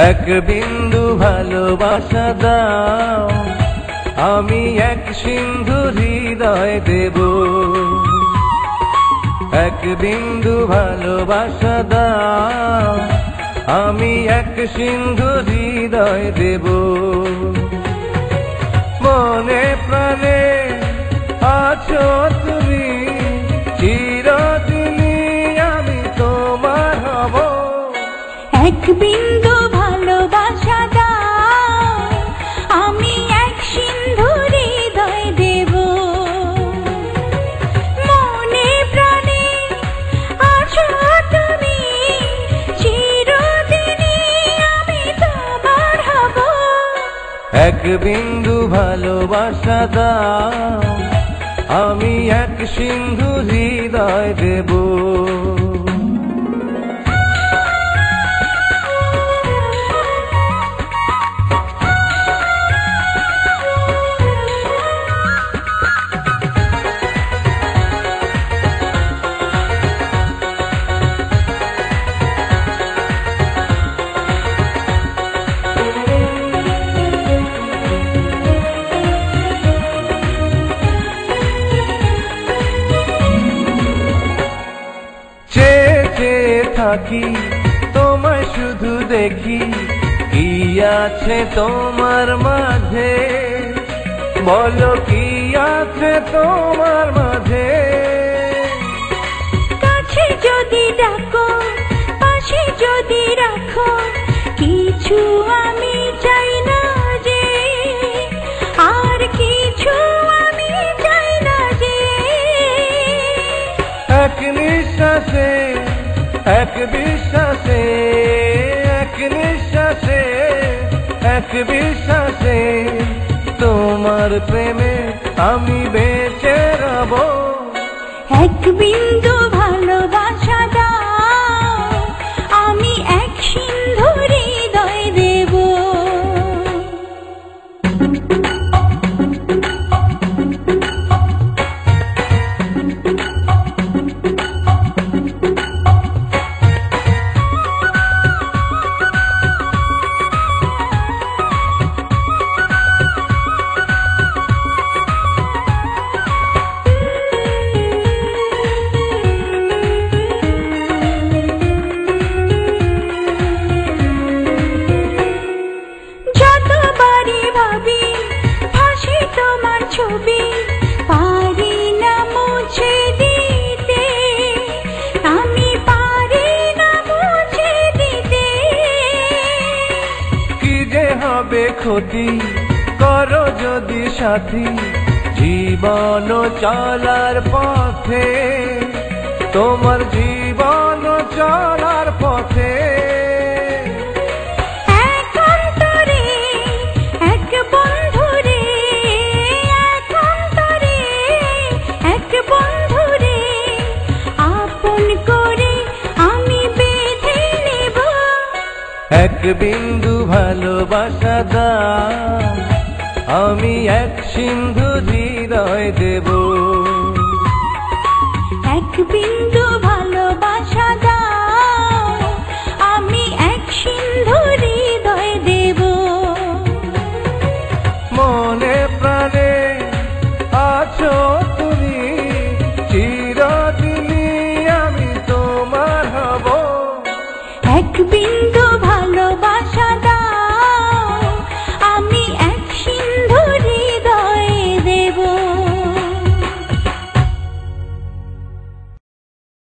এক বিন্দু ভালোবাসা দাও, আমি এক সিন্ধু হৃদয় দেব। এক বিন্দু ভালোবাসা দাও, আমি এক সিন্ধু হৃদয় দেব। মনে প্রাণে আছো তুমি, চিরদিনই আমি তোমার হব। এক বিন্দু ভালোবাসা দাও, আমি এক সিন্ধু হৃদয় দেব। মনে প্রাণে আছো তুমি, চিরদিনই আমি তোমার হব। এক বিন্দু ভালোবাসা দাও, আমি এক সিন্ধু হৃদয় দেব। থাকি তোমায় শুধু দেখি, কি আছে তোমার মাঝে, বলো কি আছে তোমার মাঝে। কাছে যদি ডাকো, পাশে যদি রাখো, কিছু আমি চাই না যে, আর কিছু আমি চাই না যে। এক নিঃশ্বাসে এক বিশ্বাসে, এক নিঃশ্বাসে এক বিশ্বাসে, তোমার প্রেমে আমি বেঁচে রব। এক বিন্দু ভালোবাসা দাও, আমি এক সিন্ধু হৃদয় দেব। পারি না মুছে দিতে, আমি পারি না মুছে দিতে। কি যে হবে ক্ষতি, করো যদি সাথী, জীবন চলার পথে, তোমার জীবন চলার পথে। এক বিন্দু ভালোবাসা দাও, আমি এক সিন্ধু হৃদয় দেব। এক বিন্দু ভালোবাসা দাও, আমি এক সিন্ধু হৃদয় দেব। মনে প্রাণে আছো তুমি, চিরদিনই আমি তোমার হব। এক বিন্দু